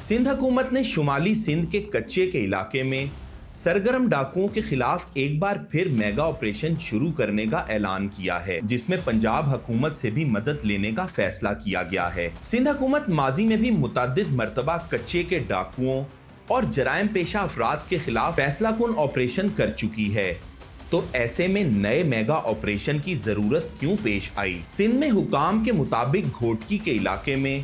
सिंध हुकूमत ने शुमाली सिंध के कच्चे के इलाके में सरगर्म डाकुओं के खिलाफ एक बार फिर मेगा ऑपरेशन शुरू करने का ऐलान किया है, जिसमें पंजाब हुकूमत से भी मदद लेने का फैसला किया गया है। सिंध हुकूमत माजी में भी मुतअद्दिद मर्तबा कच्चे के डाकुओं और जराइम पेशा अफराद के खिलाफ फैसला कुन ऑपरेशन कर चुकी है, तो ऐसे में नए मेगा ऑपरेशन की जरूरत क्यों पेश आई? सिंध में हुकाम के मुताबिक घोटकी के इलाके में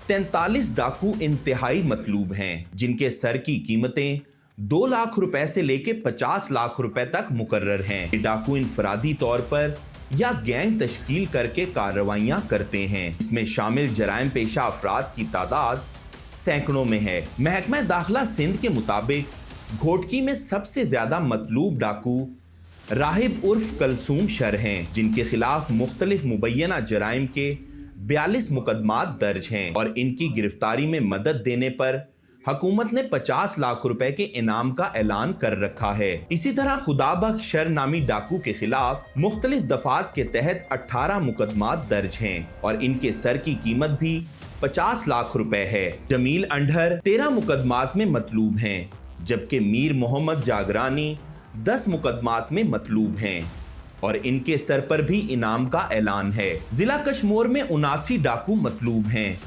43 डाकू इंतहाई मतलूब हैं, जिनके सर की कीमतें 2 लाख रुपए से लेके 50 लाख रुपए तक मुकर्रर हैं। ये डाकू इनफरादी तौर पर या गैंग तश्कील करके कार्रवाइयां करते हैं। इसमें शामिल जराइम पेशा अफराद की तादाद सैकड़ों में है। महकमा दाखिला सिंध के मुताबिक घोटकी में सबसे ज्यादा मतलूब डाकू राहिब उर्फ कलसूम शर हैं, जिनके खिलाफ मुख्तलिफ मुबैना जराइम के 42 मुकदमात दर्ज हैं और इनकी गिरफ्तारी में मदद देने पर हुकूमत ने 50 लाख रुपए के इनाम का ऐलान कर रखा है। इसी तरह खुदाबख्श शर नामी डाकू के खिलाफ मुख्तलिफ दफात के तहत 18 मुकदमात दर्ज हैं और इनके सर की कीमत भी 50 लाख रुपए है। जमील अंडर 13 मुकदमात में मतलूब हैं, जबकि मीर मोहम्मद जागरानी 10 मुकदमात में मतलूब हैं और इनके सर पर भी इनाम का ऐलान है। जिला कश्मीर में 79 डाकू मतलूब हैं,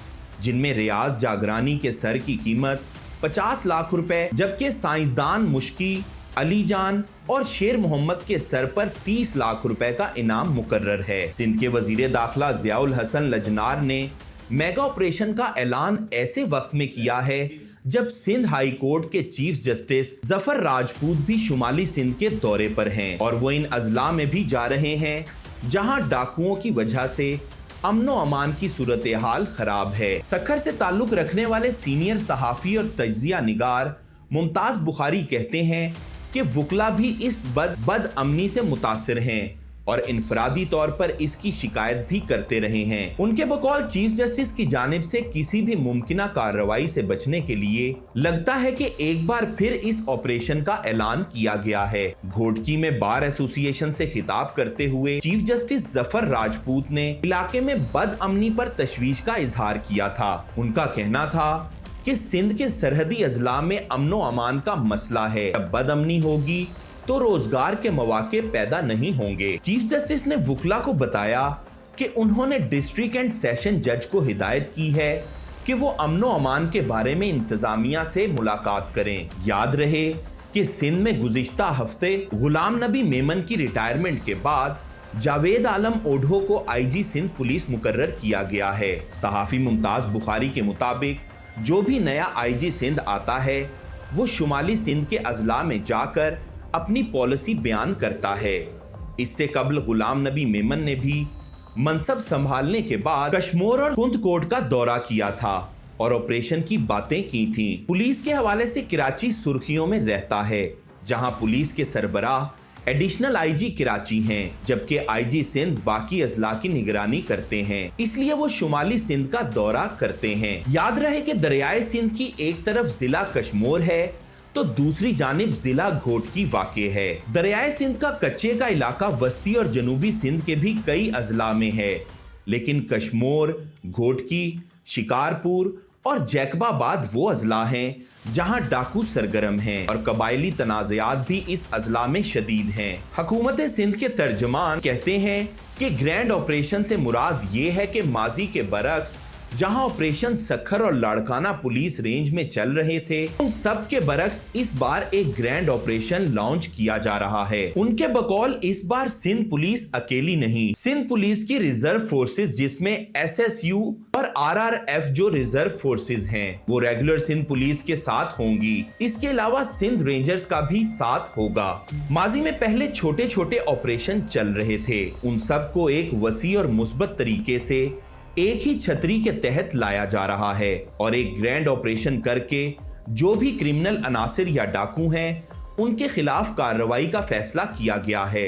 जिनमें रियाज जागरानी के सर की कीमत 50 लाख रुपए, जबकि साइंसदान मुश्की, अली जान और शेर मोहम्मद के सर पर 30 लाख रुपए का इनाम मुकर्रर है। सिंध के वजीर दाखिला ज़ियाउल हसन लजनार ने मेगा ऑपरेशन का ऐलान ऐसे वक्त में किया है जब सिंध हाई कोर्ट के चीफ जस्टिस जफर राजपूत भी शुमाली सिंध के दौरे पर हैं और वो इन अजला में भी जा रहे हैं जहां डाकुओं की वजह से अमनो अमान की सूरत हाल खराब है। सखर से ताल्लुक रखने वाले सीनियर सहाफी और तज्जिया निगार मुमताज बुखारी कहते हैं कि वकला भी इस बद अमनी से मुतासिर हैं और इनफरादी तौर पर इसकी शिकायत भी करते रहे हैं। उनके बकौल चीफ जस्टिस की जानिब से किसी भी मुमकिना कार्रवाई से बचने के लिए लगता है कि एक बार फिर इस ऑपरेशन का ऐलान किया गया है। घोटकी में बार एसोसिएशन से खिताब करते हुए चीफ जस्टिस जफर राजपूत ने इलाके में बद अमनी पर तशवीश का इजहार किया था। उनका कहना था कि सिंध के सरहदी अजला में अमनो अमान का मसला है, जब बद अमनी होगी तो रोजगार के मौके पैदा नहीं होंगे। चीफ जस्टिस ने वकला को बताया कि उन्होंने डिस्ट्रिक्ट एंड सेशन जज को हिदायत की है कि वो अमनो अमान के बारे में इंतजामिया से मुलाकात करें। याद रहे कि सिंध में गुज़िश्ता हफ्ते गुलाम नबी मेमन की रिटायरमेंट के बाद जावेद आलम ओढ़ो को आईजी सिंध पुलिस मुकर्रर किया गया है। सहाफी मुमताज बुखारी के मुताबिक जो भी नया आईजी सिंध आता है वो शुमाली सिंध के अजला में जाकर अपनी पॉलिसी बयान करता है। इससे कबल गुलाम नबी मेमन ने भी मनसब संभालने के बाद कश्मीर और कुंद कोट का दौरा किया था और ऑपरेशन की बातें की थीं। पुलिस के हवाले से कराची सुर्खियों में रहता है, जहां पुलिस के सरबराह एडिशनल आईजी कराची हैं, जबकि आईजी सिंध बाकी अजला की निगरानी करते हैं, इसलिए वो शुमाली सिंध का दौरा करते हैं। याद रहे कि दरियाए सिंध की एक तरफ जिला कश्मीर है तो दूसरी जानिब जिला घोटकी वाक़े है। दरियाए सिंध का कच्चे का इलाका वस्ती और जनूबी सिंध के भी कई अजला में है, लेकिन कश्मीर, घोटकी, शिकारपुर और जैकबाबाद वो अजला हैं जहां डाकू सरगर्म हैं और कबायली तनाज़ात भी इस अजला में शदीद हैं। हुकूमत सिंध के तर्जमान कहते हैं कि ग्रैंड ऑपरेशन से मुराद ये है कि माजी के बरक्स जहां ऑपरेशन सखर और लाड़काना पुलिस रेंज में चल रहे थे, उन सब के बरक्स इस बार एक ग्रैंड ऑपरेशन लॉन्च किया जा रहा है। उनके बकौल इस बार सिंध पुलिस अकेली नहीं, सिंध पुलिस की रिजर्व फोर्सेस जिसमें एसएसयू और आरआरएफ जो रिजर्व फोर्सेस हैं वो रेगुलर सिंध पुलिस के साथ होंगी। इसके अलावा सिंध रेंजर्स का भी साथ होगा। माजी में पहले छोटे छोटे ऑपरेशन चल रहे थे, उन सब को एक वसी और मुस्बत तरीके से एक ही छतरी के तहत लाया जा रहा है और एक ग्रैंड ऑपरेशन करके जो भी क्रिमिनल अनासिर या डाकू हैं उनके खिलाफ कार्रवाई का फैसला किया गया है।